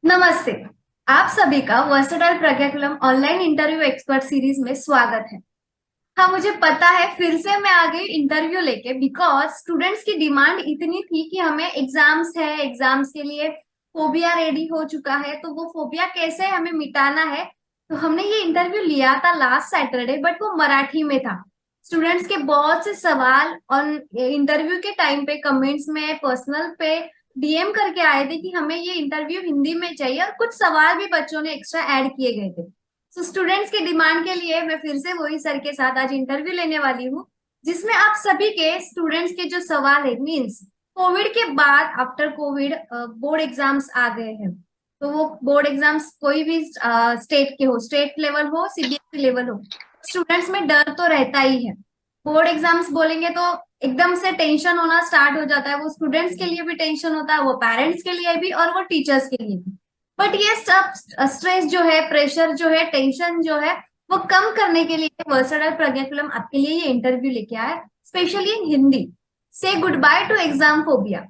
नमस्ते। आप सभी का versatile Pragyakulam online interview expert series में स्वागत है। हाँ, मुझे पता है फिर से मैं आ गई इंटरव्यू लेके बिकॉज स्टूडेंट्स की डिमांड इतनी थी कि हमें एग्जाम्स है, एग्जाम्स के लिए फोबिया रेडी हो चुका है, तो वो फोबिया कैसे हमें मिटाना है। तो हमने ये इंटरव्यू लिया था लास्ट सैटरडे, बट वो मराठी में था। स्टूडेंट्स के बहुत से सवाल ऑन इंटरव्यू के टाइम पे कमेंट्स में, पर्सनल पे डीएम करके आए थे कि हमें ये इंटरव्यू हिंदी में चाहिए, और कुछ सवाल भी बच्चों ने एक्स्ट्रा ऐड किए गए थे। तो स्टूडेंट्स की डिमांड के लिए मैं फिर से वही सर के साथ आज इंटरव्यू लेने वाली हूँ, जिसमें आप सभी के स्टूडेंट्स के जो सवाल है, मींस कोविड के बाद, आफ्टर कोविड बोर्ड एग्जाम्स आ गए हैं। तो वो बोर्ड एग्जाम्स कोई भी स्टेट के हो, स्टेट लेवल हो, सीबीएसई लेवल हो, स्टूडेंट्स में डर तो रहता ही है। बोर्ड एग्जाम्स बोलेंगे तो एकदम से टेंशन होना स्टार्ट हो जाता है। वो स्टूडेंट्स के लिए भी टेंशन होता है, वो पेरेंट्स के लिए भी, और वो टीचर्स के लिए भी। बट ये सब स्ट्रेस जो है, प्रेशर जो है, टेंशन जो है, वो कम करने के लिए वर्सटाइल प्रज्ञाकुलम आपके लिए ये इंटरव्यू लेके आया है, स्पेशली इन हिंदी। से good bye to exam phobia.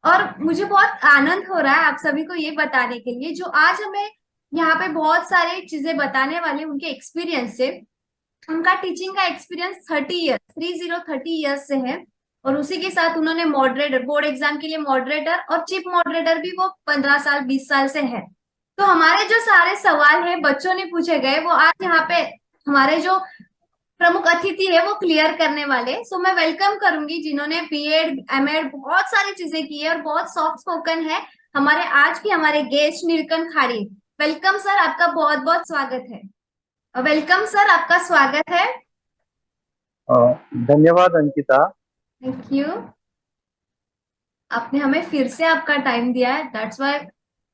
और मुझे बहुत आनंद हो रहा है आप सभी को ये बताने के लिए, जो आज हमें यहाँ पे बहुत सारी चीजें बताने वाले उनके एक्सपीरियंस से। उनका टीचिंग का एक्सपीरियंस 30 ईयर्स, 30 ईयर्स से है। और उसी के साथ उन्होंने मॉडरेटर, बोर्ड एग्जाम के लिए मॉडरेटर और चीफ मॉडरेटर भी वो 15 साल, 20 साल से है। तो हमारे जो सारे सवाल है बच्चों ने पूछे गए, वो आज यहाँ पे हमारे जो प्रमुख अतिथि है वो क्लियर करने वाले। सो मैं वेलकम करूंगी जिन्होंने बीएड, एमएड, बहुत सारी चीजें की है और बहुत सॉफ्ट स्पोकन है, हमारे आज के हमारे गेस्ट नीलकंठ खाड़ी। वेलकम सर, आपका बहुत बहुत स्वागत है। वेलकम सर, आपका स्वागत है। अ, धन्यवाद अंकिता। Thank you. आपने हमें फिर से आपका टाइम दिया है, दैट्स वाई।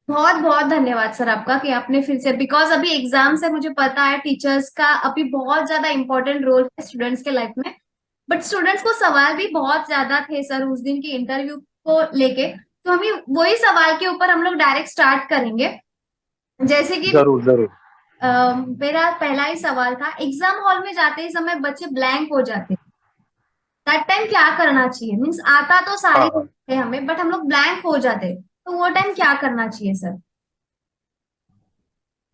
बहुत बहुत धन्यवाद सर आपका कि आपने फिर से, बिकॉज अभी एग्जाम्स है, मुझे पता है टीचर्स का अभी बहुत ज्यादा इंपॉर्टेंट रोल है स्टूडेंट्स के लाइफ में। बट स्टूडेंट्स को सवाल भी बहुत ज्यादा थे सर उस दिन की इंटरव्यू को लेके। तो हम वही सवाल के ऊपर हम लोग डायरेक्ट स्टार्ट करेंगे। जैसे कि जरूर जरूर। मेरा पहला ही सवाल था, एग्जाम हॉल में जाते ही समय बच्चे ब्लैंक हो जाते हैं, दैट टाइम क्या करना चाहिए? मीन्स आता तो सारी हाँ हाँ। है हमें, बट हम लोग ब्लैंक हो जाते, तो वो टाइम क्या करना चाहिए सर?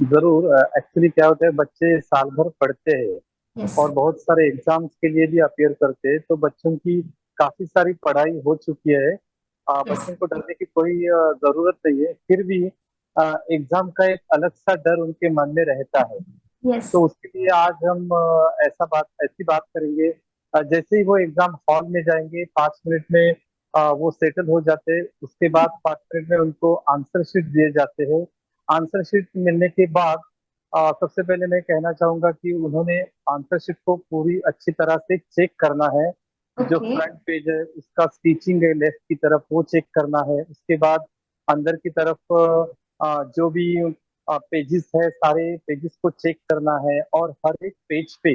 जरूर। एक्चुअली क्या होता है, बच्चे साल भर पढ़ते हैं यस। और बहुत सारे एग्जाम्स के लिए भी अपियर करते हैं, तो बच्चों की काफी सारी पढ़ाई हो चुकी है। यस। बच्चों को डरने की कोई जरूरत नहीं है। फिर भी एग्जाम का एक अलग सा डर उनके मन में रहता है। यस। तो उसके लिए आज हम ऐसी बात करेंगे। जैसे ही वो एग्जाम हॉल में जाएंगे, 5 मिनट में वो सेटल हो जाते हैं। उसके बाद 5 मिनट में उनको आंसर शीट दिए जाते हैं। आंसर शीट मिलने के बाद सबसे पहले मैं कहना चाहूंगा कि उन्होंने आंसर शीट को पूरी अच्छी तरह से चेक करना है। जो ओके। फ्रंट पेज है उसका स्टिचिंग है लेफ्ट की तरफ, वो चेक करना है। उसके बाद अंदर की तरफ जो भी पेजेस है, सारे पेजेस को चेक करना है। और हर एक पेज पे,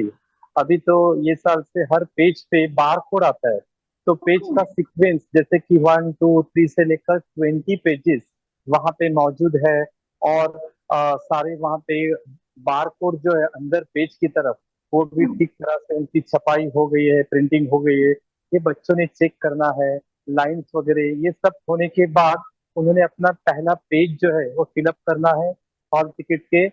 अभी तो ये साल से हर पेज पे बार कोड आता है। तो पेज का सीक्वेंस, जैसे कि 1 2 3 से लेकर 20 पेजेस वहां पे मौजूद है। और सारे वहां पे बार कोड जो है अंदर पेज की तरफ, वो भी ठीक तरह से उनकी छपाई हो गई है, प्रिंटिंग हो गई है, ये बच्चों ने चेक करना है। लाइंस वगैरह ये सब होने के बाद उन्होंने अपना पहला पेज जो है वो फिलअप करना है हॉल टिकट के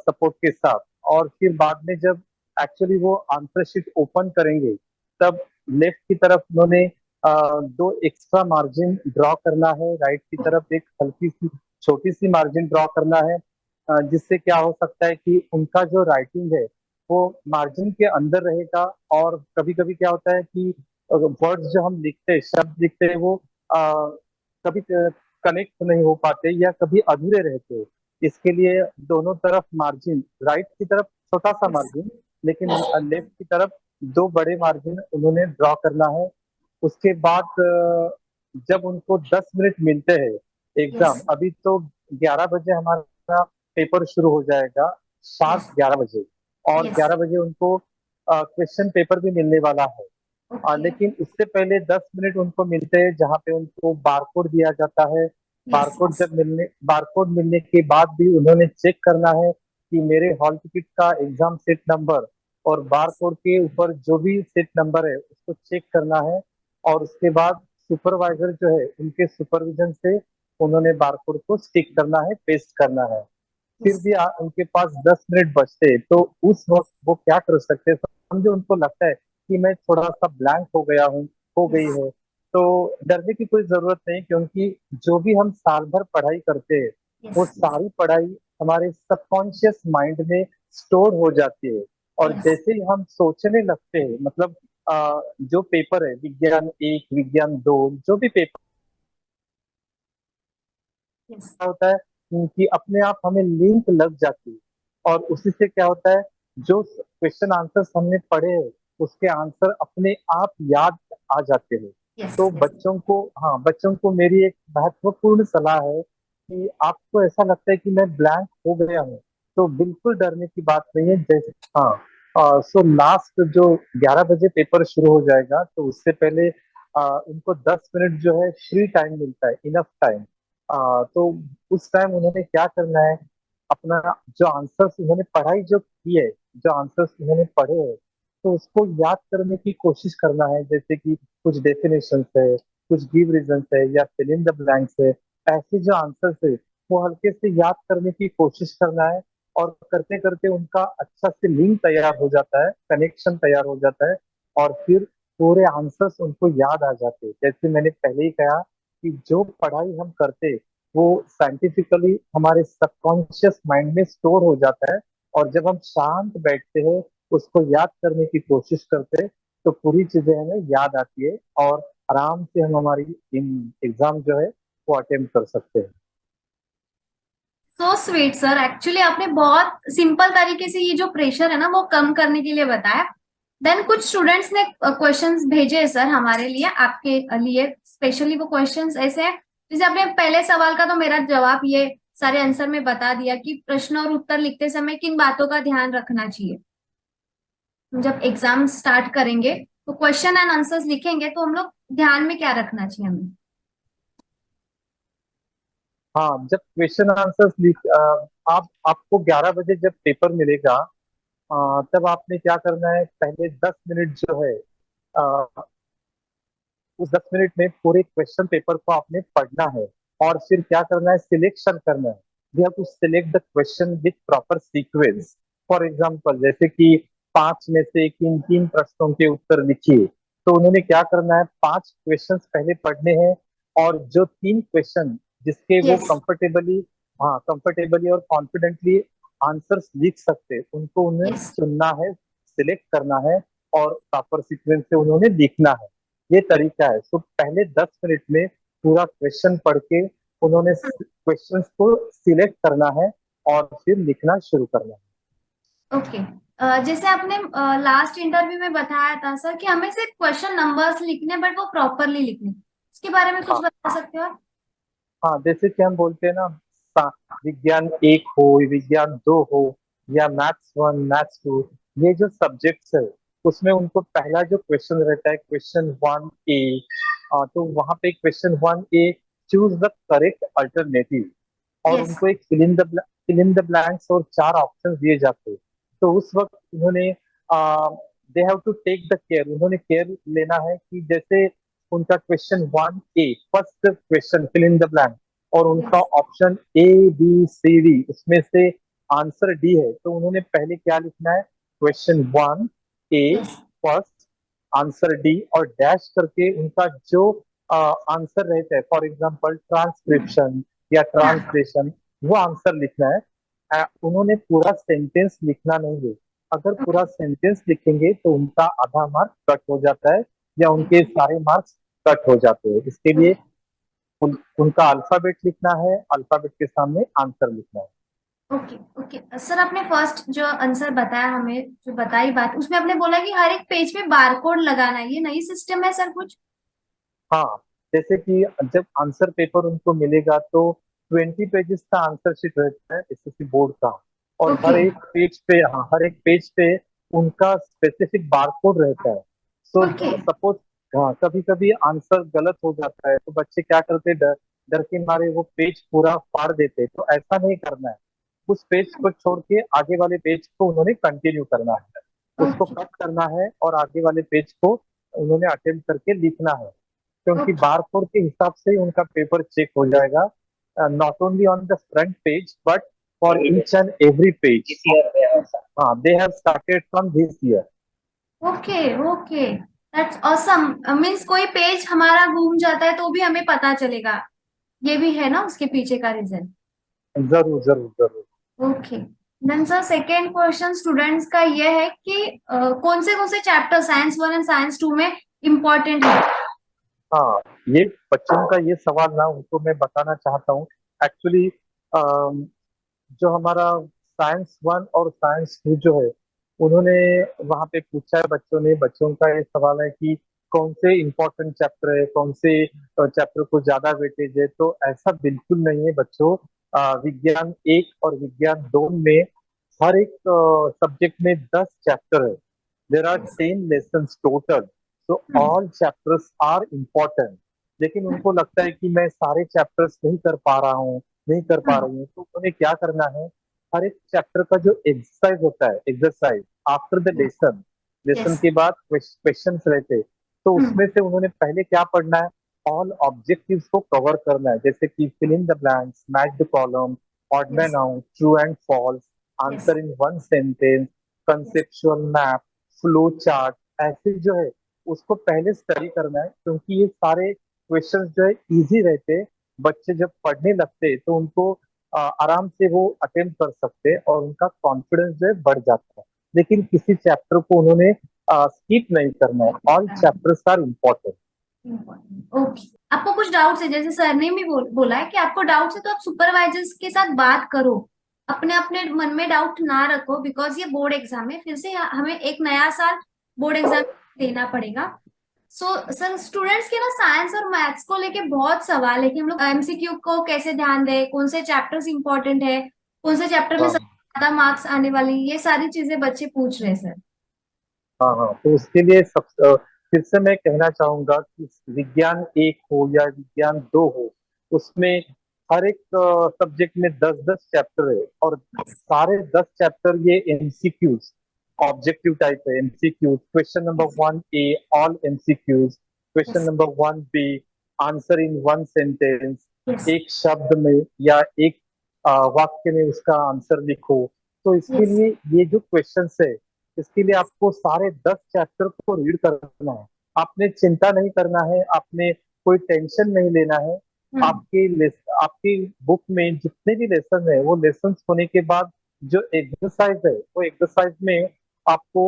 सपोर्ट के साथ। और फिर बाद में जब एक्चुअली वो आंसर शीट ओपन करेंगे, तब लेफ्ट की तरफ उन्होंने दो एक्स्ट्रा मार्जिन ड्रॉ करना है। राइट की तरफ एक हल्की सी छोटी सी मार्जिन ड्रॉ करना है। जिससे क्या हो सकता है कि उनका जो राइटिंग है वो मार्जिन के अंदर रहेगा। और कभी कभी क्या होता है कि वर्ड्स जो हम लिखते हैं, शब्द लिखते हैं, वो कभी कनेक्ट नहीं हो पाते या कभी अधूरे रहते हैं। इसके लिए दोनों तरफ मार्जिन, राइट की तरफ छोटा सा मार्जिन, लेकिन लेफ्ट की तरफ दो बड़े मार्जिन उन्होंने ड्रॉ करना है। उसके बाद जब उनको 10 मिनट मिलते हैं, यस। एग्जाम अभी तो 11 बजे हमारा पेपर शुरू हो जाएगा, शार्प यस। 11 बजे। और यस। 11 बजे उनको क्वेश्चन पेपर भी मिलने वाला है। ओके। लेकिन उससे पहले 10 मिनट उनको मिलते हैं जहाँ पे उनको बारकोड दिया जाता है। यस। यस। बारकोड मिलने के बाद भी उन्होंने चेक करना है कि मेरे हॉल टिकट का एग्जाम सेट नंबर और बारकोड के ऊपर जो भी सेट नंबर है उसको चेक करना है। और उसके बाद सुपरवाइजर जो है उनके सुपरविजन से उन्होंने बारकोड को स्टिक करना है, पेस्ट करना है। फिर यस। भी उनके पास 10 मिनट बचते तो उस वक्त वो क्या कर सकते हैं? समझो उनको लगता है कि मैं थोड़ा सा ब्लैंक हो गया हूँ, हो गई यस। है, तो डरने की कोई जरूरत नहीं, क्योंकि जो भी हम साल भर पढ़ाई करते हैं वो यस। सारी पढ़ाई हमारे सबकॉन्शियस माइंड में स्टोर हो जाती है। और यस। जैसे ही हम सोचने लगते हैं, मतलब जो पेपर है, विज्ञान एक, विज्ञान दो, जो भी पेपर यस। होता है, कि अपने आप हमें लिंक लग जाती है। और उसी से क्या होता है, जो क्वेश्चन आंसर्स हमने पढ़े हैं उसके आंसर अपने आप याद आ जाते हैं। यस। तो यस। बच्चों को, हाँ, बच्चों को मेरी एक महत्वपूर्ण सलाह है कि आपको ऐसा लगता है कि मैं ब्लैंक हो गया हूँ, तो बिल्कुल डरने की बात नहीं है। जैसे, हाँ, सो लास्ट जो 11 बजे पेपर शुरू हो जाएगा, तो उससे पहले उनको 10 मिनट जो है फ्री टाइम मिलता है, इनफ टाइम। तो उस टाइम उन्होंने क्या करना है, अपना जो आंसर्स उन्होंने पढ़ाई जो की है, जो आंसर्स उन्होंने पढ़े हैं, तो उसको याद करने की कोशिश करना है। जैसे कि कुछ डेफिनेशन है, कुछ गिव रीजन है, या फिल इन द ब्लैंक्स है, ऐसे जो आंसर्स है वो हल्के से याद करने की कोशिश करना है। और करते करते उनका अच्छा से लिंक तैयार हो जाता है, कनेक्शन तैयार हो जाता है, और फिर पूरे आंसर्स उनको याद आ जाते हैं। जैसे मैंने पहले ही कहा कि जो पढ़ाई हम करते वो साइंटिफिकली हमारे सबकॉन्शियस माइंड में स्टोर हो जाता है। और जब हम शांत बैठते हैं, उसको याद करने की कोशिश करते हैं, तो पूरी चीजें हमें याद आती है, और आराम से हम हमारी एग्जाम जो है वो अटेम्प्ट कर सकते हैं। सो स्वीट सर, एक्चुअली आपने बहुत सिंपल तरीके से ये जो प्रेशर है ना वो कम करने के लिए बताया। देन कुछ स्टूडेंट्स ने क्वेश्चंस भेजे हैं सर हमारे लिए, आपके लिए स्पेशली। वो क्वेश्चंस ऐसे हैं, जैसे आपने पहले सवाल का तो मेरा जवाब ये सारे आंसर में बता दिया कि प्रश्न और उत्तर लिखते समय किन बातों का ध्यान रखना चाहिए। हम जब एग्जाम स्टार्ट करेंगे तो क्वेश्चन एंड आंसर्स लिखेंगे, तो हम लोग ध्यान में क्या रखना चाहिए हमें? हाँ, जब क्वेश्चन आंसर्स लिख आप आपको 11 बजे जब पेपर मिलेगा, तब आपने क्या करना है, पहले 10 मिनट जो है, अ, उस 10 मिनट में पूरे क्वेश्चन पेपर को आपने पढ़ना है। और फिर क्या करना है, सिलेक्शन करना है। We have to select the question with proper sequence. For example, जैसे कि 5 में से किन तीन प्रश्नों के उत्तर लिखिए, तो उन्होंने क्या करना है, 5 क्वेश्चंस पहले पढ़ने हैं, और जो 3 क्वेश्चन जिसके वो यस। कंफर्टेबली, हाँ, कंफर्टेबली और कॉन्फिडेंटली आंसर्स लिख सकते, उनको उन्हें यस। चुनना है, सिलेक्ट करना है, और प्रॉपर सीक्वेंस से उन्होंने लिखना है। ये तरीका है। तो पहले 10 मिनट में पूरा क्वेश्चन पढ़ के उन्होंने क्वेश्चंस को सिलेक्ट करना है, और फिर लिखना शुरू करना है। ओके। जैसे आपने लास्ट इंटरव्यू में बताया था सर कि हमें सिर्फ क्वेश्चन नंबर्स लिखने, बट वो प्रॉपरली लिखने, इसके बारे में कुछ हाँ, बता सकते हो आप? हाँ, जैसे कि हम बोलते हैं ना, विज्ञान एक हो, विज्ञान दो हो, या मैथ्स 1, मैथ्स 2, ये जो सब्जेक्ट्स है उसमें उनको पहला जो क्वेश्चन रहता है, क्वेश्चन 1A, तो वहां पे question 1A, choose the correct alternative. और यस। उनको एक फिल इन द ब्लैंक्स और 4 ऑप्शन दिए जाते हैं। तो उस वक्त उन्होंने, they have to take the care, उन्होंने केयर लेना है कि जैसे उनका question 1A, first question fill in the blank, और उनका yes. Option A B C D, उसमें से आंसर डी है, तो उन्होंने पहले क्या लिखना है, question 1A, yes. First, answer D, और डैश करके उनका जो आंसर रहता है, फॉर एग्जांपल ट्रांसक्रिप्शन या हाँ। ट्रांसलेशन, वो आंसर लिखना है। उन्होंने पूरा सेंटेंस लिखना नहीं है। अगर पूरा सेंटेंस लिखेंगे तो उनका आधा मार्क कट हो जाता है, या उनके सारे मार्क्स कट हो जाते हैं। इसके लिए उनका अल्फाबेट लिखना है, अल्फाबेट के सामने आंसर लिखना है। ओके। ओके सर, आपने फर्स्ट जो आंसर बताया, हमें जो बताई बात, उसमें आपने बोला कि हर एक पेज पे बारकोड लगाना है, ये नई सिस्टम है सर कुछ? हाँ, जैसे कि जब आंसर पेपर उनको मिलेगा तो 20 पेजेस का आंसर शीट रहता है एसएससी बोर्ड का। और ओके। हर एक पेज पे उनका स्पेसिफिक बारकोड रहता है। So okay. सपोज, हाँ, कभी कभी आंसर गलत हो जाता है, तो बच्चे क्या करते हैं, डर डर के मारे वो पेज पूरा फाड़ देते हैं। तो ऐसा नहीं करना है। उस पेज को छोड़ के आगे वाले पेज को उन्होंने कंटिन्यू करना है, उसको ओके। कट करना है, और आगे वाले पेज को उन्होंने अटेम्प्ट करके लिखना है। क्योंकि ओके। बारकोड के हिसाब से ही उनका पेपर चेक हो जाएगा, not only on the front page but for each and every page. This year they have started. They have started from this year. Okay okay, that's awesome. Means कोई page हमारा घूम जाता है तो भी हमें पता चलेगा, ये भी है ना उसके पीछे का रीजन। जरूर जरूर जरूर। Okay, then sir second question students का ये है कि कौन से चैप्टर साइंस 1 एंड साइंस 2 में इम्पोर्टेंट है। हाँ, ये बच्चों का ये सवाल ना उनको मैं बताना चाहता हूँ। एक्चुअली जो हमारा साइंस 1 और साइंस 2 जो है, उन्होंने वहाँ पे पूछा है, बच्चों का ये सवाल है कि कौन से इम्पोर्टेंट चैप्टर है, कौन से चैप्टर को ज्यादा वेटेज है। तो ऐसा बिल्कुल नहीं है बच्चों। विज्ञान 1 और विज्ञान 2 में हर एक सब्जेक्ट में 10 चैप्टर है। There are 10 lesson total. तो ऑल चैप्टर्स आर इम्पोर्टेंट। लेकिन उनको लगता है कि मैं सारे चैप्टर्स नहीं कर पा रहा हूँ, नहीं कर पा रही हूँ, तो उन्हें क्या करना है, हर एक चैप्टर का जो एक्सरसाइज होता है, exercise after the lesson, lesson yes. के बाद क्वेश्चंस रहते, तो उसमें से उन्होंने पहले क्या पढ़ना है, ऑल ऑब्जेक्टिव्स को कवर करना है। जैसे कि fill in the blanks, match the column, odd man yes. Out, true and false, yes. Answer in one sentence, conceptual map, flow chart, ऐसे जो है उसको पहले स्टडी करना है। क्योंकि ये सारे क्वेश्चंस जो है इजी रहते, बच्चे जब पढ़ने लगते तो उनको आराम से वो अटेम्प्ट कर सकते हैं और उनका कॉन्फिडेंस जो है बढ़ जाता है। लेकिन किसी चैप्टर को उन्होंने स्किप नहीं करना है। All chapters are important. Okay, आपको कुछ डाउट्स है, जैसे सर ने भी बोला है कि आपको डाउट्स है तो आप सुपरवाइजर्स के साथ बात करो, अपने अपने मन में डाउट ना रखो, बिकॉज ये बोर्ड एग्जाम है, फिर से हमें एक नया साल बोर्ड एग्जाम देना पड़ेगा। सो सर स्टूडेंट्स के ना साइंस और मैथ्स को लेके बहुत सवाल है कि हम लोग एमसीक्यू को कैसे ध्यान दें, कौन से चैप्टर्स इंपॉर्टेंट है, कौन से चैप्टर में हाँ सबसे ज्यादा मार्क्स आने वाली, ये सारी चीजें बच्चे पूछ रहे हैं सर। हाँ हाँ, तो उसके लिए फिर से मैं कहना चाहूंगा कि विज्ञान 1 हो या विज्ञान 2 हो, उसमें हर एक सब्जेक्ट में 10-10 चैप्टर है। और सारे 10 चैप्टर ये एमसीक्यूज, ऑब्जेक्टिव टाइप है। MCQs, question number 1 A all MCQs, question yes. Number 1 B answer in one sentence, yes. एक शब्द में या एक वाक्य में उसका आंसर लिखो। तो इसके यस। लिए ये जो क्वेश्चंस है, इसके लिए आपको सारे 10 चैप्टर को रीड करना है। आपने चिंता नहीं करना है, आपने कोई टेंशन नहीं लेना है। आपकी बुक में जितने भी लेसन है, वो लेसन होने के बाद जो एक्सरसाइज है, वो एक्सरसाइज में आपको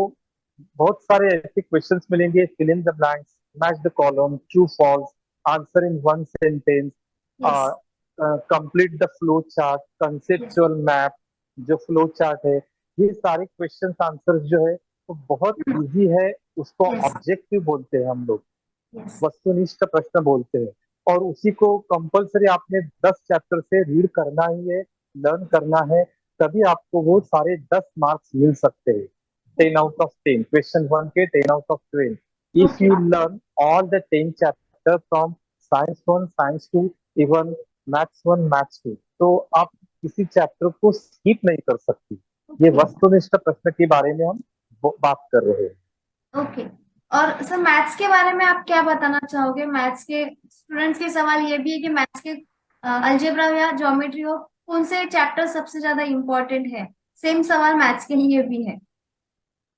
बहुत सारे ऐसे क्वेश्चंस मिलेंगे। Fill in the blanks, match the column, true false, answer in one sentence, yes. Complete the flow chart, yes. Conceptual map, जो फ्लो चार्ट है। ये सारे क्वेश्चन आंसर्स जो है वो बहुत इजी है। उसको यस। ऑब्जेक्टिव बोलते हैं हम लोग, यस। वस्तुनिष्ठ प्रश्न बोलते हैं। और उसी को कंपलसरी आपने 10 चैप्टर से रीड करना ही है, लर्न करना है। तभी आपको वो सारे 10 मार्क्स मिल सकते हैं। 10 आउट ऑफ 10, क्वेश्चन 1 के 10 out of 12, if okay. You learn all the 10 chapter from science 1 science 2, even maths 1 maths 2, तो आप किसी चैप्टर को स्किप नहीं कर सकती। ये ओके। वस्तुनिष्ठ प्रश्न के बारे में हम बात कर रहे हैं। ओके, और सर मैथ्स के बारे में आप क्या बताना चाहोगे। मैथ्स के स्टूडेंट्स के सवाल ये भी है कि मैथ्स के अलजेब्रा या ज्योमेट्री हो, कौन से चैप्टर सबसे ज्यादा इम्पोर्टेंट है। सेम सवाल मैथ्स के लिए भी है।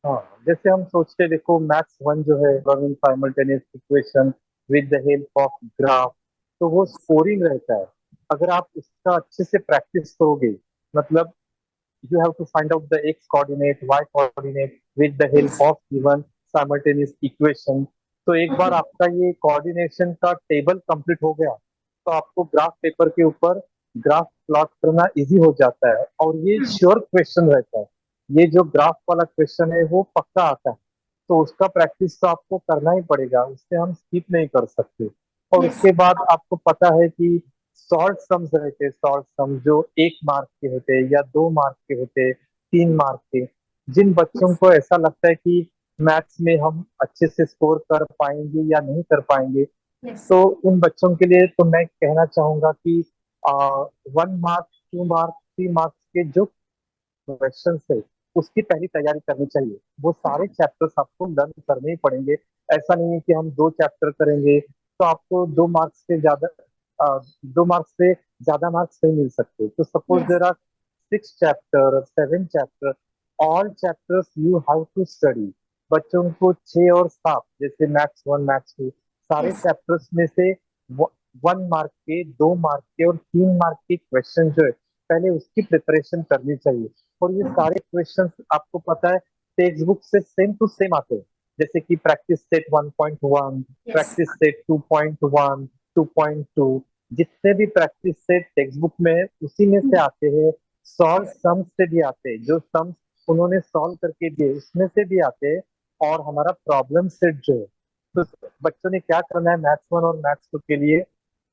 हाँ, जैसे हम सोचते, देखो मैथ्स 1 जो है, learning simultaneous equation with the help of graph, तो वो स्कोरिंग रहता है। अगर आप उसका अच्छे से प्रैक्टिस करोगे, मतलब you have to find out the x coordinate, y coordinate with the help yes. of given simultaneous equation। तो एक ओके। बार आपका ये कोऑर्डिनेशन का टेबल कंप्लीट हो गया, तो आपको ग्राफ पेपर के ऊपर ग्राफ प्लॉट करना इजी हो जाता है। और ये श्योर क्वेश्चन रहता है। ये जो ग्राफ वाला क्वेश्चन है वो पक्का आता है। तो उसका प्रैक्टिस तो आपको करना ही पड़ेगा, उससे हम स्किप नहीं कर सकते। और यस। उसके बाद आपको पता है कि शॉर्ट सम्स रहते हैं, शॉर्ट सम जो 1 मार्क के होते हैं या 2 मार्क के होते हैं, 3 मार्क के। जिन बच्चों को ऐसा लगता है कि मैथ्स में हम अच्छे से स्कोर कर पाएंगे या नहीं कर पाएंगे, यस। तो उन बच्चों के लिए तो मैं कहना चाहूंगा कि 1 मार्क, 2 मार्क, 3 मार्क्स के जो क्वेश्चन है, उसकी पहली तैयारी करनी चाहिए। वो सारे चैप्टर्स आपको लर्न करने ही पड़ेंगे। ऐसा नहीं है कि हम 2 चैप्टर करेंगे तो आपको 2 मार्क्स से ज्यादा दो मार्क्स से ज्यादा मार्क्स नहीं मिल सकते। तो suppose yes. There are 6 chapter, 7 chapter, all chapters you have to study. बच्चों को 6 और 7, जैसे मैथ्स 1, मैथ्स 2, सारे यस। चैप्टर्स में से 1 मार्क के, 2 मार्क के और 3 मार्क के क्वेश्चन जो है, पहले उसकी प्रिपरेशन करनी चाहिए। और ये ओके। सारे क्वेश्चन आपको पता है टेक्स्ट बुक से सेम टू सेम आते हैं। जैसे कि practice set 1.1, yes. Practice set 2.1, 2.2, जितने भी प्रैक्टिस सेट टेक्स्ट बुक में है उसी में से आते हैं। सॉल्व सम्स से भी आते हैं, जो सम्स उन्होंने सॉल्व करके दिए उसमें से भी आते हैं। और हमारा प्रॉब्लम सेट जो है, तो बच्चों ने क्या करना है मैथ्स 1 और मैथ्स 2 के लिए,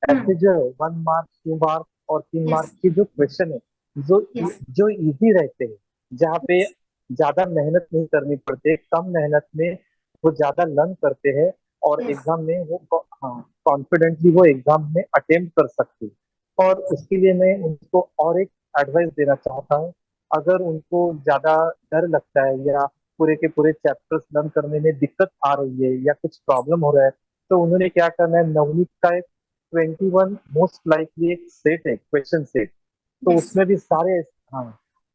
ऐसे जो है 1 मार्क, 2 मार्क और 3 मार्क यस। के जो क्वेश्चन है, जो यस। जो इजी रहते हैं, जहाँ पे ज्यादा मेहनत नहीं करनी पड़ती, कम मेहनत में वो ज्यादा लर्न करते हैं और यस। एग्जाम में वो हाँ कॉन्फिडेंटली वो एग्जाम में अटेम्प्ट कर सकते हैं। और उसके लिए मैं उनको और एक एडवाइस देना चाहता हूँ। अगर उनको ज्यादा डर लगता है या पूरे के पूरे चैप्टर्स लर्न करने में दिक्कत आ रही है या कुछ प्रॉब्लम हो रहा है, तो उन्होंने क्या करना है, नवनीत का एक 21 मोस्ट लाइकली एक सेट है, क्वेश्चन सेट। तो यस। उसमें भी सारे, हाँ,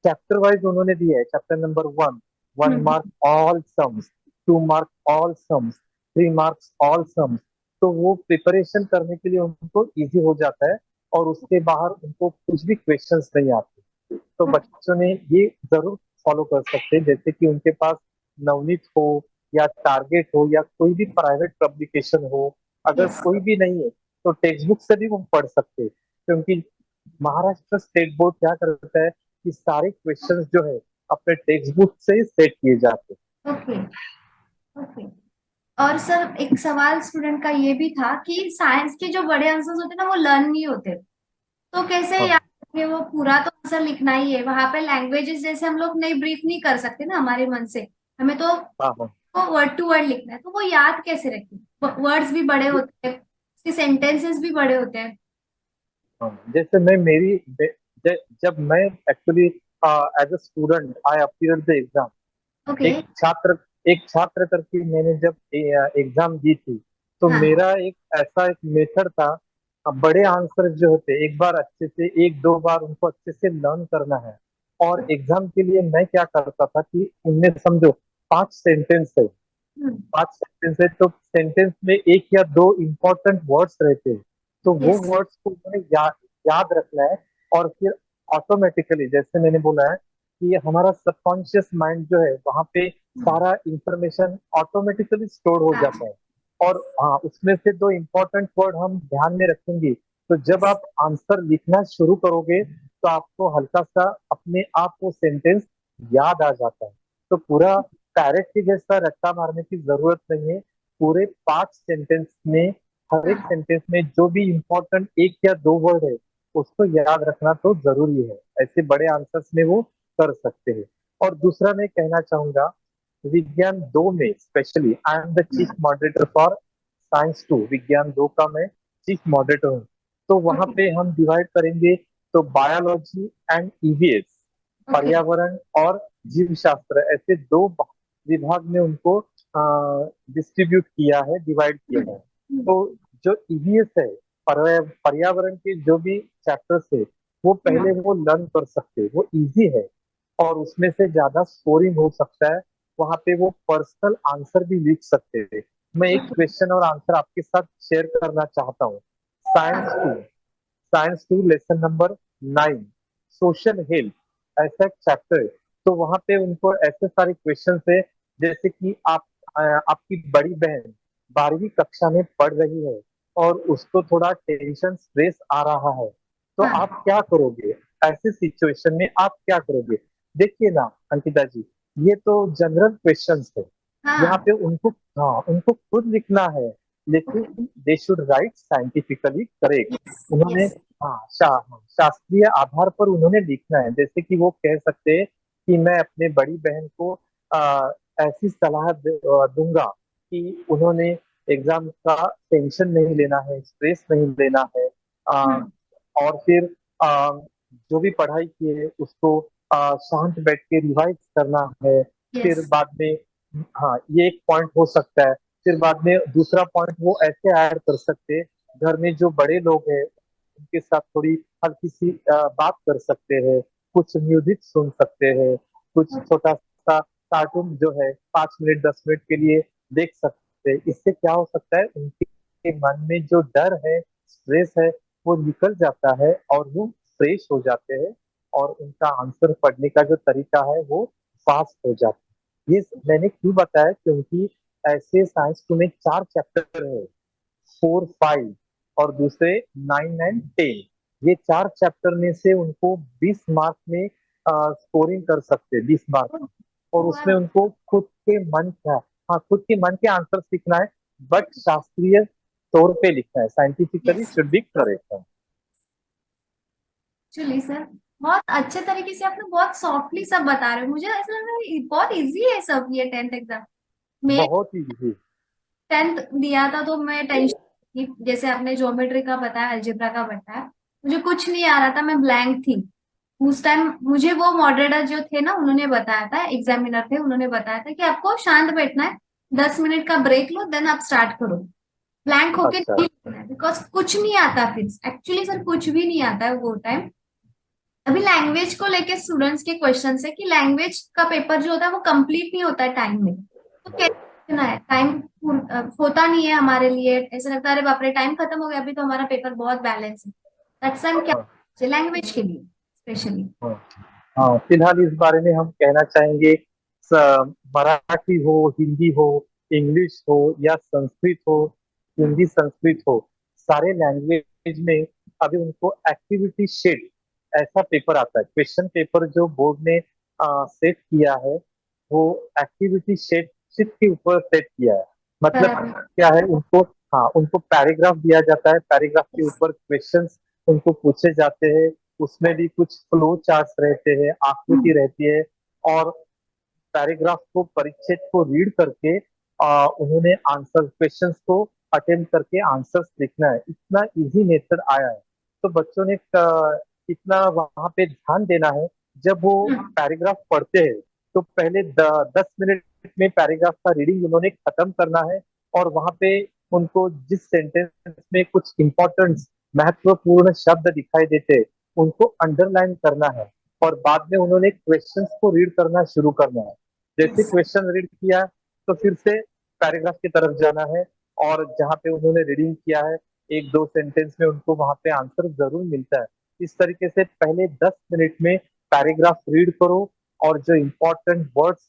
चैप्टर वाइज उन्होंने दिया है। Chapter number 1, 1 mark all sums, 2 mark all sums, 3 marks all sums. तो वो प्रिपरेशन करने के लिए उनको इजी हो जाता है और उसके बाहर उनको कुछ भी क्वेश्चंस नहीं आते। तो बच्चों ने ये जरूर फॉलो कर सकते हैं, जैसे कि उनके पास नवनीत हो या टारगेट हो या कोई भी प्राइवेट पब्लिकेशन हो। अगर यस। कोई भी नहीं है तो टेक्स्ट बुक से भी वो पढ़ सकते हैं, क्योंकि महाराष्ट्र स्टेट बोर्ड क्या करता है कि सारे क्वेश्चंस जो है अपने टेक्स्ट बुक से ही सेट किए जाते हैं। ओके। ओके। और सर एक सवाल स्टूडेंट का ये भी था कि साइंस के जो बड़े आंसर्स होते हैं ना वो लर्न नहीं होते, तो कैसे हाँ याद रखें? वो पूरा तो आंसर लिखना ही है, वहां पे लैंग्वेजेस जैसे हम लोग नहीं ब्रीफ नहीं कर सकते ना हमारे मन से, हमें तो हाँ हाँ। वर्ड टू वर्ड लिखना है, तो वो याद कैसे रखें? वर्ड्स भी बड़े होते हैं, उसके सेंटेंसेस भी बड़े होते हैं। हाँ, जैसे मैं जब मैं actually as a student I appear the exam, okay. एक छात्र करके मैंने जब एग्जाम दी थी, तो हाँ। मेरा एक मेथड था। बड़े आंसर जो होते एक बार अच्छे से, 1-2 बार उनको अच्छे से लर्न करना है। और एग्जाम के लिए मैं क्या करता था कि उनमें समझो 5 सेंटेंस है, हम्म। 5 सेंटेंस है, तो सेंटेंस में एक या दो इंपॉर्टेंट वर्ड्स रहते हैं। तो वो यस। वर्ड्स को उन्हें याद रखना है। और फिर ऑटोमेटिकली, जैसे मैंने बोला है कि ये हमारा सबकॉन्शियस माइंड जो है वहाँ पे सारा इंफॉर्मेशन ऑटोमेटिकली स्टोर हो हाँ। जाता है। और हाँ, उसमें से दो इम्पोर्टेंट वर्ड हम ध्यान में रखेंगे, तो जब आप आंसर लिखना शुरू करोगे तो आपको हल्का सा अपने आप वो सेंटेंस याद आ जाता है। तो पूरा पैरेट के जैसा रट्टा मारने की जरूरत नहीं है। पूरे 5 सेंटेंस में, हर एक हाँ। सेंटेंस में जो भी इम्पोर्टेंट एक या दो वर्ड है उसको याद रखना तो जरूरी है। ऐसे बड़े आंसर्स में वो कर सकते हैं। और दूसरा मैं कहना चाहूंगा, विज्ञान 2 में specially I am the chief moderator for science 2, विज्ञान 2 का मैं चीफ मॉडरेटर हूँ। तो वहां ओके। पे हम डिवाइड करेंगे, तो बायोलॉजी एंड ईवीएस, ओके। पर्यावरण और जीव शास्त्र, ऐसे दो विभाग में उनको डिस्ट्रीब्यूट किया है, डिवाइड किया है। तो जो ईवीएस है, पर्यावरण के जो भी चैप्टर्स है, वो पहले वो लर्न कर सकते हैं, वो इजी है और उसमें से ज्यादा स्कोरिंग हो सकता है। वहां पे वो पर्सनल आंसर भी लिख सकते हैं। मैं एक क्वेश्चन और आंसर आपके साथ शेयर करना चाहता हूँ। Science 2 lesson number 9, social health, ऐसा एक चैप्टर है। तो वहां पे उनको ऐसे सारे क्वेश्चन है, जैसे कि आपकी बड़ी बहन 12वीं कक्षा में पढ़ रही है और उसको थोड़ा टेंशन स्ट्रेस आ रहा है, तो आप हाँ। क्या करोगे? ऐसे सिचुएशन में आप क्या करोगे? देखिए ना अंकिता जी, ये तो जनरल क्वेश्चंस है। यहाँ हाँ। पे उनको, हाँ, उनको खुद लिखना है, लेकिन they should write scientifically correct. Yes. उन्होंने, यस। हाँ, शास्त्रीय आधार पर उन्होंने लिखना है। जैसे कि वो कह सकते हैं कि मैं अपने बड़ी बहन को ऐसी सलाह दूंगा कि उन्होंने एग्जाम का टेंशन नहीं लेना है, स्ट्रेस नहीं लेना है। आ, और फिर जो भी पढ़ाई की है उसको शांत बैठ के रिवाइज करना है। यस। फिर बाद में, हाँ, ये एक पॉइंट हो सकता है। फिर बाद में दूसरा पॉइंट वो ऐसे ऐड कर सकते हैं, घर में जो बड़े लोग हैं उनके साथ थोड़ी हल्की सी बात कर सकते हैं, कुछ म्यूजिक सुन सकते हैं, कुछ छोटा सा कार्टून जो है 5 मिनट 10 मिनट के लिए देख सकते हैं। इससे क्या हो सकता है, उनके मन में जो डर है, स्ट्रेस है, वो निकल जाता है और वो फ्रेश हो जाते हैं, और उनका आंसर पढ़ने का जो तरीका है वो फास्ट हो जाता है। ये मैंने क्यों बताया, क्योंकि ऐसे साइंस टू में 4 चैप्टर है, 4 5 और दूसरे 9 एंड 10। ये 4 चैप्टर में से उनको 20 मार्क में स्कोरिंग कर सकते हैं, 20 मार्क। और उसमें उनको खुद के मन का, हाँ, खुद के मन के आंसर लिखना है, बट शास्त्रीय तौर पे लिखना है, scientifically yes should be correct. Actually sir, बहुत अच्छे तरीके से आपने बहुत सॉफ्टली सब बता रहे हो। मुझे ऐसा लग रहा है बहुत इजी है सब ये 10th एग्जाम में। बहुत ही इजी। 10th दिया था तो मैं टेंशन थी, जैसे आपने ज्योमेट्री का बताया, अलजेब्रा का बताया, मुझे कुछ नहीं आ रहा था, मैं ब्लैंक थी उस टाइम। मुझे वो मॉडरेटर जो थे ना, उन्होंने बताया था, एग्जामिनर थे, उन्होंने बताया था कि आपको शांत बैठना है, 10 मिनट का ब्रेक लो, देन आप स्टार्ट करो, ब्लैंक होके अच्छा। नहीं लिखना है, बिकॉज कुछ नहीं आता फिर। एक्चुअली सर कुछ भी नहीं आता है वो टाइम। अभी लैंग्वेज को लेके स्टूडेंट्स के क्वेश्चन है कि लैंग्वेज का पेपर जो होता है वो कंप्लीट नहीं होता है टाइम में, तो कैसे लिखना है, टाइम होता नहीं है हमारे लिए, ऐसा लगता है अरे बाप रे टाइम खत्म हो गया, अभी तो हमारा पेपर बहुत बैलेंस है। दैट्स टाइम क्या हाँ, लैंग्वेज के लिए स्पेशली। हाँ, हाँ, फिलहाल इस बारे में हम कहना चाहेंगे, मराठी हो, हिंदी हो, इंग्लिश हो या संस्कृत हो, हिंदी संस्कृत हो, सारे लैंग्वेज में अभी उनको एक्टिविटी शीट ऐसा पेपर आता है, क्वेश्चन पेपर जो बोर्ड ने सेट किया है, वो एक्टिविटी शीट शीट के ऊपर सेट किया है। मतलब बराबर। क्या है, उनको, हाँ, उनको पैराग्राफ दिया जाता है, पैराग्राफ के ऊपर क्वेश्चंस उनको पूछे जाते हैं। उसमें भी कुछ फ्लो चार्ट्स रहते हैं, आकृति रहती है, और पैराग्राफ को, परिच्छेद को रीड करके उन्होंने आंसर क्वेश्चंस को अटेम्प्ट करके आंसर्स लिखना है। इतना इजी मेथड आया है, तो बच्चों ने इतना वहां पे ध्यान देना है। जब वो पैराग्राफ पढ़ते हैं तो पहले 10 मिनट में पैराग्राफ का रीडिंग उन्होंने खत्म करना है, और वहां पे उनको जिस सेंटेंस में कुछ इंपॉर्टेंट महत्वपूर्ण शब्द दिखाई देते उनको अंडरलाइन करना है, और बाद में उन्होंने क्वेश्चंस को रीड करना शुरू करना है। जैसे यस। क्वेश्चन रीड किया तो फिर से पैराग्राफ की तरफ जाना है, और जहाँ पे उन्होंने रीडिंग किया है, 1 2 सेंटेंस में उनको वहां पे आंसर जरूर मिलता है। इस तरीके से पहले 10 मिनट में पैराग्राफ रीड करो, और जो इम्पोर्टेंट वर्ड्स,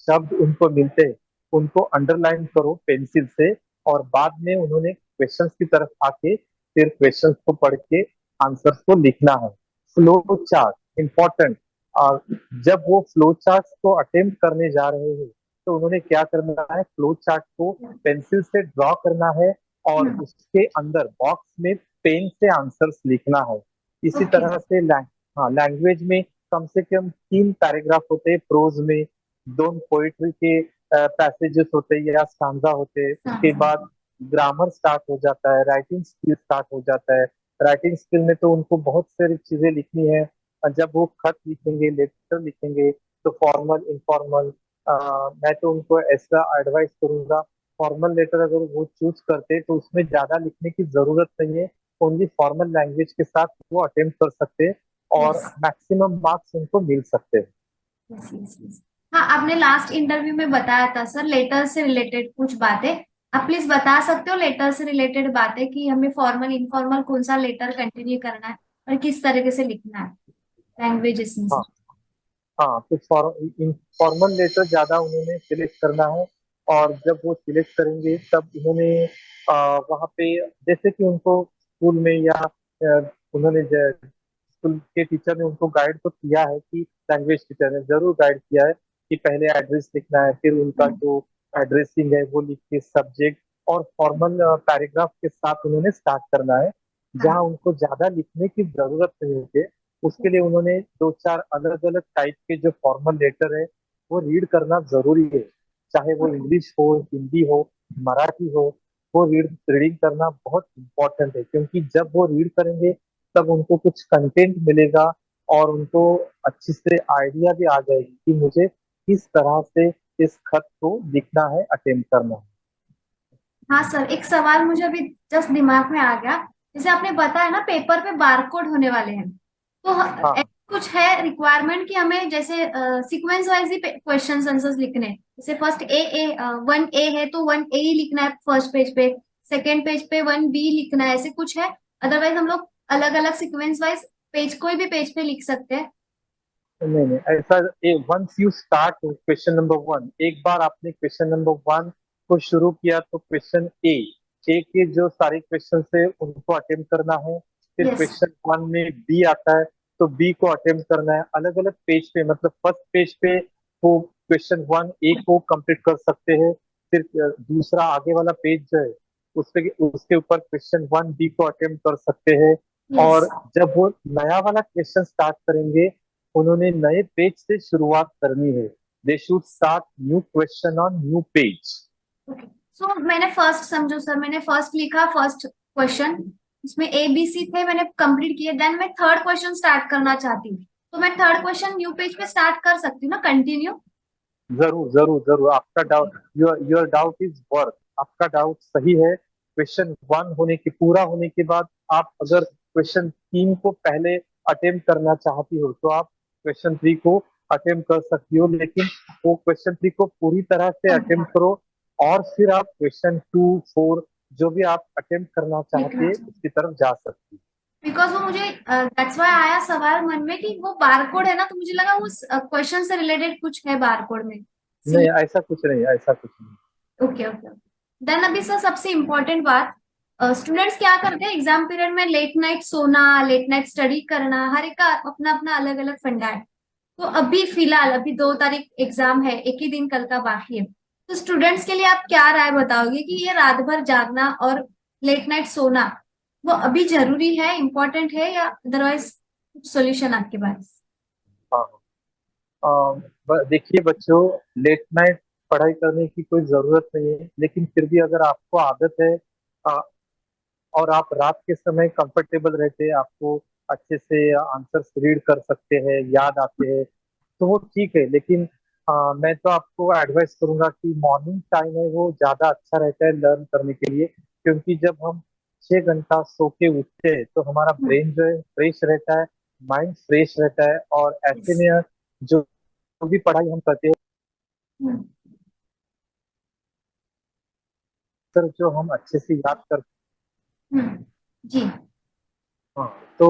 शब्द उनको मिलते हैं, उनको अंडरलाइन करो पेंसिल से, और बाद में उन्होंने क्वेश्चंस की तरफ आके फिर क्वेश्चंस को पढ़ के आंसर्स को लिखना है। Flow chart important. जब वो फ्लो चार्ट को अटेम्प्ट करने जा रहे हैं, तो उन्होंने क्या करना है, फ्लो चार्ट को पेंसिल से ड्रॉ करना है, और उसके अंदर बॉक्स में पेन से आंसर्स लिखना है। इसी ओके। तरह से हाँ, लैंग्वेज में कम से कम 3 पैराग्राफ होते हैं प्रोज में, 2 पोइट्री के पैसेजेस होते हैं या स्टांजा होते हैं। उसके बाद ग्रामर स्टार्ट हो जाता है, राइटिंग स्किल स्टार्ट हो जाता है। राइटिंग स्किल में तो उनको बहुत सारी चीजें लिखनी है, और जब वो खत लिखेंगे, लेटर लिखेंगे, तो फॉर्मल इनफॉर्मल, मैं तो उनको ऐसा एडवाइस करूंगा, फॉर्मल लेटर अगर वो चूज करते तो उसमें ज्यादा लिखने की जरूरत नहीं है, ओनली फॉर्मल लैंग्वेज के साथ वो अटेम्प्ट कर सकते हैं, और यस मैक्सिमम मार्क्स उनको मिल सकते हैं। Yes yes yes. हाँ, आपने लास्ट इंटरव्यू में बताया था सर लेटर से रिलेटेड कुछ बातें, आप प्लीज बता सकते हो लेटर से रिलेटेड बातें कि हमें फॉर्मल इनफॉर्मल कौन सा लेटर कंटिन्यू करना है और किस तरीके से लिखना है लैंग्वेजेस में से। हाँ, हाँ, तो फॉर्मल लेटर ज्यादा उन्होंने सिलेक्ट करना है, और जब वो सिलेक्ट करेंगे तब उन्होंने वहाँ पे, जैसे कि उनको स्कूल में या उन्होंने स्कूल के टीचर ने उनको गाइड तो किया है, कि लैंग्वेज टीचर ने जरूर गाइड किया है कि पहले एड्रेस लिखना है, फिर उनका जो एड्रेसिंग है वो लिख के सब्जेक्ट और फॉर्मल पैराग्राफ के साथ उन्होंने स्टार्ट करना है। हाँ। जहाँ उनको ज्यादा लिखने की जरूरत नहीं होती है, उसके लिए उन्होंने 2 4 अलग अलग टाइप के जो फॉर्मल लेटर है वो रीड करना जरूरी है। चाहे वो इंग्लिश हो, हिंदी हो, मराठी हो, वो रीडिंग करना बहुत इम्पोर्टेंट है, क्योंकि जब वो रीड करेंगे तब उनको कुछ कंटेंट मिलेगा, और उनको अच्छी से आइडिया भी आ जाएगी कि मुझे किस तरह से इस खत को लिखना है, अटेम्प्ट करना है। हाँ सर, एक सवाल मुझे अभी जस्ट दिमाग में आ गया, जैसे आपने बताया ना पेपर पे बारकोड होने वाले हैं, तो ऐसा हाँ कुछ है रिक्वायरमेंट कि हमें जैसे सीक्वेंस वाइज ही क्वेश्चन आंसर्स लिखने हैं? जैसे फर्स्ट ए 1A है तो 1A ही लिखना है फर्स्ट पेज पे, सेकेंड पेज पे 1B लिखना है, ऐसे कुछ है? अदरवाइज हम लोग अलग अलग सीक्वेंस वाइज पेज कोई भी पेज पे लिख सकते हैं? नहीं नहीं ऐसा, once you start question number one, एक बार आपने क्वेश्चन नंबर वन को शुरू किया तो क्वेश्चन ए के जो सारे क्वेश्चन है उनको अटेम्प्ट करना है। फिर यस। क्वेश्चन वन में बी आता है तो बी को अटेम्प्ट करना है अलग अलग पेज पे, मतलब फर्स्ट पेज पे वो क्वेश्चन वन ए को कंप्लीट कर सकते हैं। फिर दूसरा आगे वाला पेज जो है उसके उसके ऊपर क्वेश्चन वन बी को अटेम्प्ट कर सकते हैं। यस। और जब वो नया वाला क्वेश्चन स्टार्ट करेंगे, उन्होंने नए पेज से शुरुआत करनी है। They should start new question on new page. Okay. So मैंने फर्स्ट समझो सर, मैंने फर्स्ट लिखा फर्स्ट क्वेश्चन, उसमें ABC थे, मैंने कंप्लीट किए, देन मैं थर्ड क्वेश्चन स्टार्ट करना चाहती हूँ, तो मैं थर्ड क्वेश्चन न्यू पेज पे स्टार्ट कर सकती हूँ ना, कंटिन्यू? जरूर जरूर जरूर, आपका doubt, your your doubt is worth, आपका डाउट सही है। क्वेश्चन वन होने के पूरा होने के बाद आप अगर क्वेश्चन तीन को पहले अटेम्प्ट करना चाहती हो तो आप क्वेश्चन थ्री को अटेम्प्ट कर सकती हो, लेकिन वो क्वेश्चन थ्री को पूरी तरह से अटेम्प्ट करो और फिर आप क्वेश्चन टू फोर जो भी आप अटेम्प्ट करना चाहते लिखना हैं चाहिए, उसकी तरफ जा सकती बिकॉज वो मुझे दैट्स वाई आया सवाल मन में कि वो बारकोड है ना, तो मुझे लगा उस क्वेश्चन से रिलेटेड कुछ है बारकोड में। है। नहीं ऐसा कुछ नहीं, ऐसा कुछ नहीं। Okay okay. देन अभी सर सबसे इम्पोर्टेंट बात, स्टूडेंट्स क्या करते हैं एग्जाम पीरियड में, लेट नाइट सोना, लेट नाइट स्टडी करना, हर एक का अपना अपना अलग अलग फंडा है। तो अभी फिलहाल अभी 2 तारीख एग्जाम है, एक ही दिन कल का बाकी है, तो स्टूडेंट्स के लिए आप क्या राय बताओगे कि ये रात भर जागना और लेट नाइट सोना वो अभी जरूरी है, इम्पोर्टेंट है, या अदरवाइज सॉल्यूशन आपके पास? हाँ देखिए बच्चों, लेट नाइट पढ़ाई करने की कोई जरूरत नहीं है, लेकिन फिर भी अगर आपको आदत है अ, और आप रात के समय कंफर्टेबल रहते हैं, आपको अच्छे से आंसर्स रीड कर सकते हैं, याद आते हैं, तो वो ठीक है। लेकिन मैं तो आपको एडवाइस करूंगा कि मॉर्निंग टाइम है वो ज्यादा अच्छा रहता है लर्न करने के लिए, क्योंकि जब हम 6 घंटा सो के उठते हैं तो हमारा ब्रेन जो है फ्रेश रहता है, माइंड फ्रेश रहता है, और ऐसे यस। में जो भी पढ़ाई हम करते हैं सर जो हम अच्छे से याद कर। जी। हाँ, तो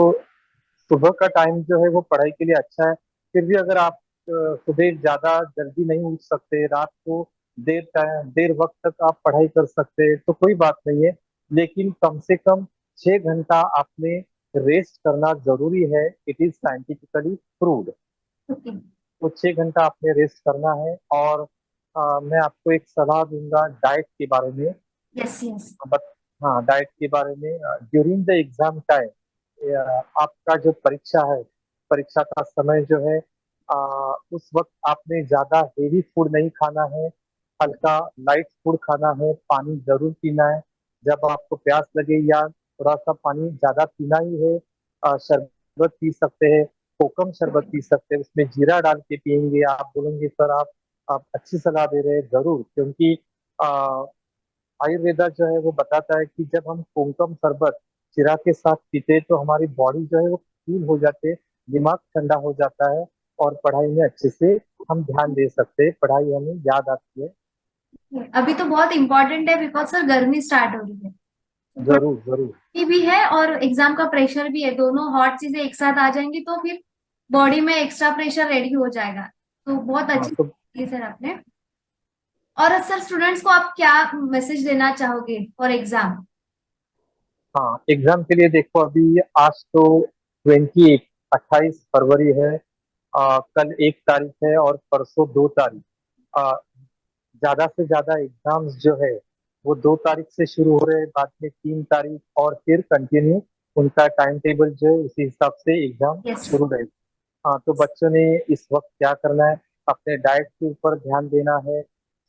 सुबह का टाइम जो है वो पढ़ाई के लिए अच्छा है। फिर भी अगर आप सुबह ज्यादा जल्दी नहीं उठ सकते, रात को देर टाइम देर वक्त तक आप पढ़ाई कर सकते हैं तो कोई बात नहीं है, लेकिन कम से कम 6 घंटा आपने रेस्ट करना जरूरी है। It is scientifically proved. Okay. तो 6 घंटा आपने रेस्ट करना है। और मैं आपको एक सलाह दूंगा डाइट के बारे में। Yes yes. बट हाँ, डाइट के बारे में, ड्यूरिंग द एग्जाम टाइम, आपका जो परीक्षा है, परीक्षा का समय जो है, उस वक्त आपने ज्यादा हेवी फूड नहीं खाना है, हल्का लाइट फूड खाना है, पानी जरूर पीना है। जब आपको प्यास लगे या थोड़ा सा पानी ज्यादा पीना ही है, शरबत पी सकते हैं, कोकम शरबत पी सकते हैं, उसमें जीरा डाल के पियेंगे। आप बोलेंगे सर आप अच्छी सलाह दे रहे हैं, जरूर, क्योंकि आयुर्वेदा जो है वो बताता है कि जब हम कोकम शरबत जीरा के साथ पीते हैं तो हमारी बॉडी जो है वो कूल हो जाते है, दिमाग ठंडा हो जाता है, और पढ़ाई में अच्छे से हम ध्यान दे सकते हैं, पढ़ाई हमें याद आती है। अभी तो बहुत इंपॉर्टेंट है बिकॉज सर गर्मी स्टार्ट हो रही है, तो जरूर जरूर। थोड़ी भी है और एग्जाम का प्रेशर भी है, दोनों हॉट चीजें एक साथ आ जाएंगी तो फिर बॉडी में एक्स्ट्रा प्रेशर रेडी हो जाएगा। तो बहुत हाँ अच्छी तो की सर आपने। और सर स्टूडेंट्स को आप क्या मैसेज देना चाहोगे फॉर एग्जाम? हाँ, एग्जाम के लिए देखो, अभी आज तो 28 फरवरी है, कल 1 तारीख है और परसों 2 तारीख। ज्यादा से ज्यादा एग्जाम्स जो है वो 2 तारीख से शुरू हो रहे हैं, बाद में 3 तारीख, और फिर कंटिन्यू उनका टाइम टेबल जो है उसी हिसाब से एग्जाम यस। शुरू रहेगा। हाँ, तो बच्चों ने इस वक्त क्या करना है, अपने डाइट के ऊपर ध्यान देना है,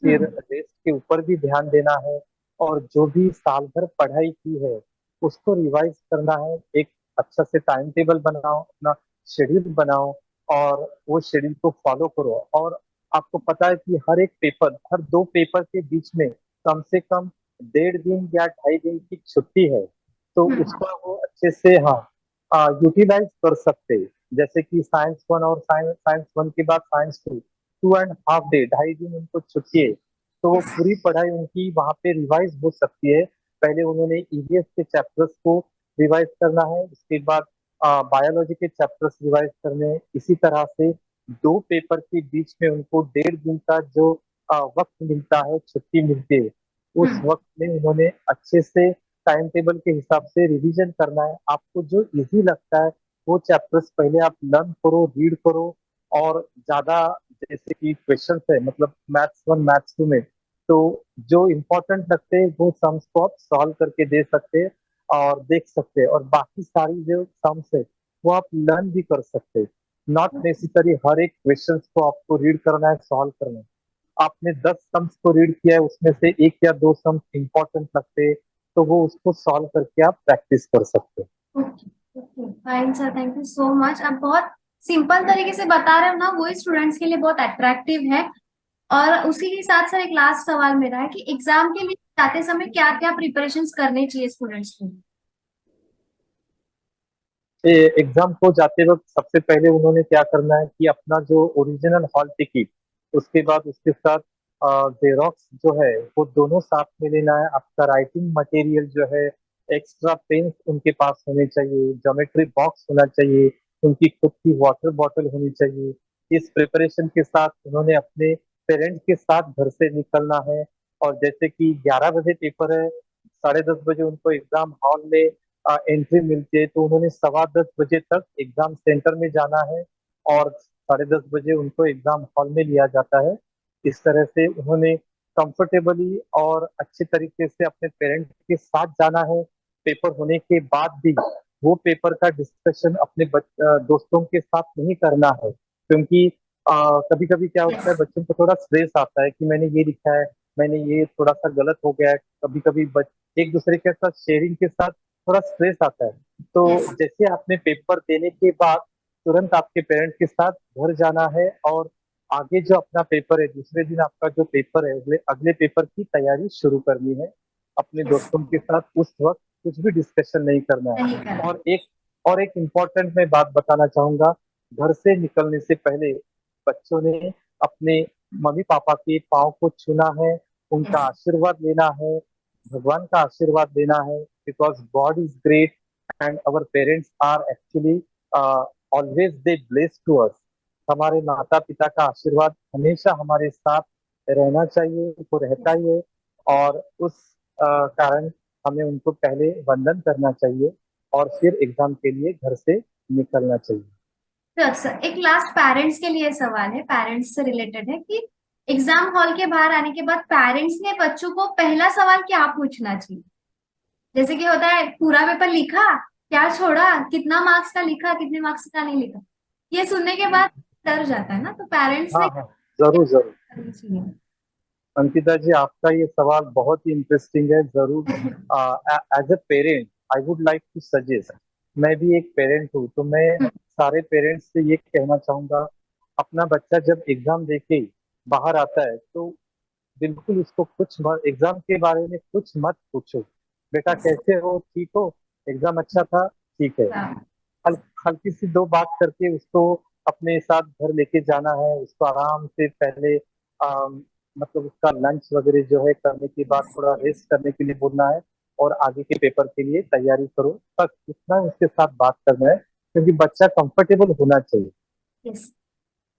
फिर हम्म। रेस्ट के ऊपर भी ध्यान देना है, और जो भी साल भर पढ़ाई की है उसको रिवाइज करना है। एक अच्छा से टाइम टेबल बनाओ, अपना शेड्यूल बनाओ, और वो शेड्यूल को फॉलो करो। और आपको पता है कि हर एक पेपर, हर 2 पेपर के बीच में कम से कम 1.5 दिन या 2.5 दिन की छुट्टी है। तो हम्म। उसका वो अच्छे से हाँ यूटिलाइज कर सकते हैं। जैसे कि साइंस वन और साइंस साइंस वन के बाद साइंस टू, 2.5 डे, 2.5 दिन उनको छुट्टी है, तो वो यस। पूरी पढ़ाई उनकी वहाँ पे रिवाइज हो सकती है। पहले उन्होंने ईवीएस के चैप्टर्स को रिवाइज करना है, उसके बाद बायोलॉजी के चैप्टर्स रिवाइज करने हैं। इसी तरह से दो पेपर के बीच में उनको 1.5 दिन का जो वक्त मिलता है, छुट्टी मिलती है, उस हम्म। वक्त में उन्होंने अच्छे से टाइम टेबल के हिसाब से रिवीजन करना है। आपको जो इजी लगता है वो चैप्टर्स पहले आप लर्न करो, रीड करो। और ज्यादा जैसे कि क्वेश्चंस है, मतलब मैथ्स वन मैथ्स टू में, तो जो इम्पोर्टेंट लगते हैं वो सम्स को आप सॉल्व करके दे सकते हैं और देख सकते हैं, और बाकी सारी जो सम्स है वो आप लर्न भी कर सकते हैं। नॉट नेसेसरी हर एक क्वेश्चंस को आपको रीड करना है, सॉल्व करना है। आपने 10 सम्स को रीड किया है, उसमें से एक या दो सम्स इंपॉर्टेंट लगते हैं, तो वो उसको सॉल्व करके आप प्रैक्टिस कर सकते हैं। Okay. Okay fine sir, thank you so much. आप बहुत सिंपल तरीके से बता रहे हो ना, वो स्टूडेंट्स के लिए बहुत अट्रैक्टिव है। और उसी के साथ सर एक लास्ट सवाल मेरा है कि एग्जाम के लिए जाते समय क्या क्या प्रिपरेशंस करने चाहिए स्टूडेंट्स को। एग्जाम को जाते वक्त सबसे पहले उन्होंने क्या करना है कि अपना जो ओरिजिनल हॉल टिकट, उसके बाद उसके साथ जेरोक्स जो है वो दोनों साथ में लेना है। आपका राइटिंग मटेरियल जो है, एक्स्ट्रा पेन्स उनके पास होने चाहिए, ज्योमेट्री बॉक्स होना चाहिए, उनकी खुद की वाटर बॉटल होनी चाहिए। इस प्रिपरेशन के साथ उन्होंने अपने पेरेंट्स के साथ घर से निकलना है। और जैसे कि 11 बजे पेपर है, 10:30 बजे उनको एग्जाम हॉल में एंट्री मिलती है, तो उन्होंने 10:15 बजे तक एग्जाम सेंटर में जाना है और 10:30 बजे उनको एग्जाम हॉल में लिया जाता है। इस तरह से उन्होंने कंफर्टेबली और अच्छे तरीके से अपने पेरेंट्स के साथ जाना है। पेपर होने के बाद भी वो पेपर का डिस्कशन अपने दोस्तों के साथ नहीं करना है, क्योंकि कभी कभी क्या होता यस। है, बच्चों को थोड़ा स्ट्रेस आता है कि मैंने ये लिखा है, मैंने ये थोड़ा सा गलत हो गया है। कभी कभी एक दूसरे के साथ शेयरिंग के साथ थोड़ा स्ट्रेस आता है। तो यस। जैसे आपने पेपर देने के बाद तुरंत आपके पेरेंट्स के साथ घर जाना है, और आगे जो अपना पेपर है, दूसरे दिन आपका जो पेपर है, अगले अगले पेपर की तैयारी शुरू करनी है। अपने यस। दोस्तों के साथ उस वक्त कुछ भी डिस्कशन नहीं करना है। नहीं करा। और एक और एक इम्पोर्टेंट मैं बात बताना चाहूंगा, घर से निकलने से पहले बच्चों ने अपने मम्मी पापा के पाँव को छूना है, उनका यस। आशीर्वाद लेना है, भगवान का आशीर्वाद लेना है। Because God is great and our parents are actually always they bless to us. हमारे माता पिता का आशीर्वाद हमेशा हमारे साथ रहना चाहिए, वो रहता यस। ही है। और उस कारण हमें उनको पहले वंदन करना चाहिए और फिर एग्जाम के लिए घर से निकलना चाहिए। सर सर एक लास्ट पेरेंट्स के लिए सवाल है, पेरेंट्स से रिलेटेड है कि एग्जाम हॉल के बाहर आने के बाद पेरेंट्स ने बच्चों को पहला सवाल क्या पूछना चाहिए। जैसे कि होता है पूरा पेपर लिखा, क्या छोड़ा, कितना मार्क्स का लिखा, कितने मार्क्स का नहीं लिखा। ये सुनने के बाद डर जाता है ना, तो पेरेंट्स हाँ ने हाँ, क्या जरूर जरूर। करना चाहिए। अंकिता जी, आपका ये सवाल बहुत ही इंटरेस्टिंग है। जरूर, as a parent I would like to suggest, मैं भी एक पेरेंट हूँ, तो मैं सारे पेरेंट्स से ये कहना चाहूंगा, अपना बच्चा जब एग्जाम देके बाहर आता है तो बिल्कुल उसको कुछ एग्जाम के बारे में कुछ मत पूछो। बेटा कैसे हो, ठीक हो, एग्जाम अच्छा था, ठीक है। हल्की सी दो बात करके उसको अपने साथ घर लेके जाना है। उसको आराम से पहले मतलब उसका लंच वगैरह जो है करने के बाद थोड़ा रेस्ट करने के लिए बोलना है, और आगे के पेपर के लिए तैयारी करो। बस इतना उसके साथ बात करना है, क्योंकि बच्चा कंफर्टेबल होना चाहिए। यस।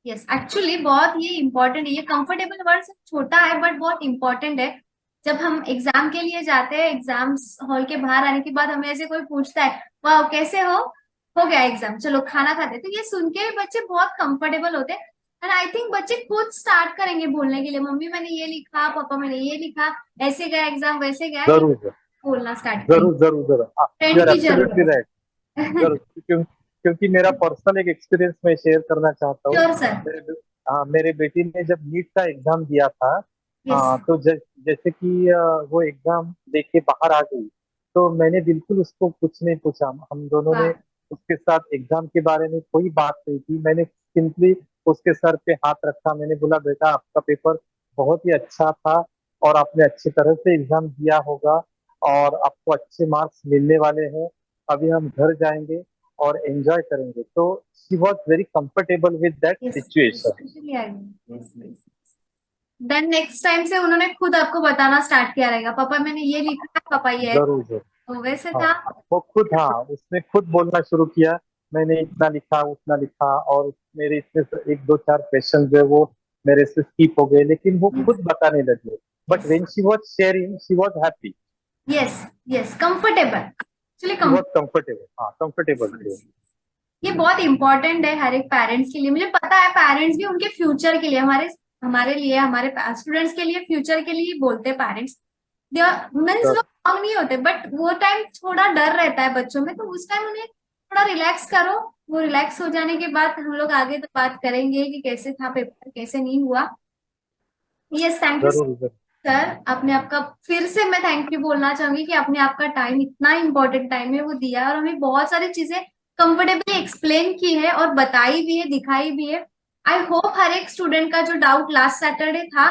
यस, एक्चुअली बहुत ये इम्पोर्टेंट है। ये कंफर्टेबल वर्ड छोटा है बट बहुत इम्पोर्टेंट है। जब हम एग्जाम के लिए जाते हैं, एग्जाम्स हॉल के बाहर आने के बाद हमें ऐसे कोई पूछता है, वाह कैसे हो गया एग्जाम, चलो खाना खाते हैं, तो ये सुन के भी बच्चे बहुत कंफर्टेबल होते हैं। एंड आई थिंक बच्चे खुद स्टार्ट करेंगे बोलने के लिए, मम्मी मैंने ये लिखा, पापा मैंने ये लिखा, ऐसे गया एग्जाम, वैसे गया, ये जरूर बोलना स्टार्ट जरूर करेंगे। जरूर जरूर, यू फ्रेंड आर की एब्सोल्युटली जरूरत राइट। है। जरूर, क्योंकि मेरा पर्सनल एक एक्सपीरियंस मैं शेयर करना चाहता हूँ। Sure sir. मेरे बेटी ने जब नीट का एग्जाम दिया था, यस। तो जैसे कि वो एग्जाम दे के बाहर आ गई, तो मैंने बिल्कुल उसको कुछ नहीं पूछा। हम दोनों ने वाह। उसके साथ एग्जाम के बारे में कोई बात नहीं की। मैंने सिंपली उसके सर पे हाथ रखा, मैंने बोला बेटा आपका पेपर बहुत ही अच्छा था और आपने अच्छी तरह से एग्जाम दिया होगा, और आपको अच्छे मार्क्स मिलने वाले हैं। अभी हम घर जाएंगे और एंजॉय करेंगे। तो she was very comfortable with that yes, situation. Totally agree. Yes, yes. Then next time से उन्होंने खुद आपको बताना स्टार्ट किया रहेगा, पापा मैंने ये लिखा है, पापा ये है। जरूर जरूर। तो वैसे हाँ, था। वो खुद, हाँ, उसने खुद बोलना शुरू किया, मैंने इतना लिखा उतना लिखा, और मेरे इसमें से एक दो चार क्वेश्चन जो है वो मेरे से स्किप हो गए, लेकिन वो खुद बताने लगे। But yes, when she was sharing she was happy. Yes, yes, comfortable, actually she was comfortable, हाँ, कंफर्टेबल थे। ये बहुत इंपॉर्टेंट है हर एक पेरेंट्स के लिए। मुझे पता है पेरेंट्स भी उनके फ्यूचर के लिए, हमारे हमारे लिए, हमारे स्टूडेंट्स के लिए, फ्यूचर के लिए ही बोलते हैं पेरेंट्स। मीन्स वो रॉन्ग नहीं होते, बट वो टाइम थोड़ा डर रहता है बच्चों में, तो उस टाइम उन्हें थोड़ा रिलैक्स करो। वो रिलैक्स हो जाने के बाद हम लोग आगे तो बात करेंगे कि कैसे था पेपर, कैसे नहीं हुआ। यस, थैंक यू जरूर जरूर। सर। आपने आपका, फिर से मैं थैंक यू बोलना चाहूंगी कि आपने आपका टाइम, इतना इंपॉर्टेंट टाइम है वो दिया, और हमें बहुत सारी चीजें कंफर्टेबली एक्सप्लेन की है और बताई भी है, दिखाई भी है। आई होप हर एक स्टूडेंट का जो डाउट लास्ट सैटरडे था,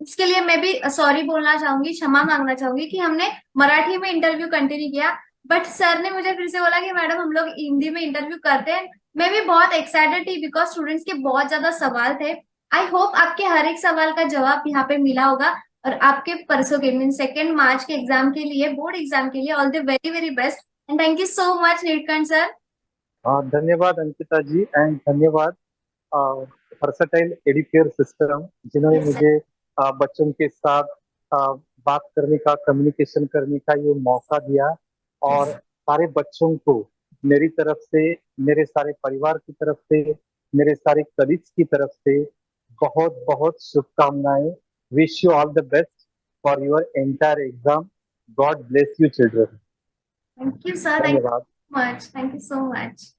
उसके लिए मैं भी सॉरी बोलना चाहूंगी, क्षमा मांगना चाहूंगी कि हमने मराठी में इंटरव्यू कंटिन्यू किया, बट सर ने मुझे फिर से बोला कि मैडम हम लोग हिंदी में इंटरव्यू करते हैं। मैं भी बहुत एक्साइटेड थी बिकॉज स्टूडेंट्स के बहुत ज्यादा सवाल थे। आई होप आपके हर एक सवाल का जवाब यहाँ पे मिला होगा, और आपके परसों के मीन 2 मार्च के एग्जाम के लिए, बोर्ड एग्जाम के लिए all the very very best, and thank you so much Neelkanth sir. हाँ, धन्यवाद अंकिता जी, एंड धन्यवाद वर्सटाइल एडुकेयर सिस्टम, जिन्होंने यस सर। मुझे बच्चों के साथ बात करने का, कम्युनिकेशन करने का ये मौका दिया। यस, और सारे बच्चों को मेरी तरफ से, मेरे सारे परिवार की तरफ से, मेरे सारे कलीग्स की तरफ से बहुत बहुत शुभकामनाएं। Wish you all the best for your entire exam. God bless you children. Thank you sir, thank धन्यवाद। You much, thank you so much.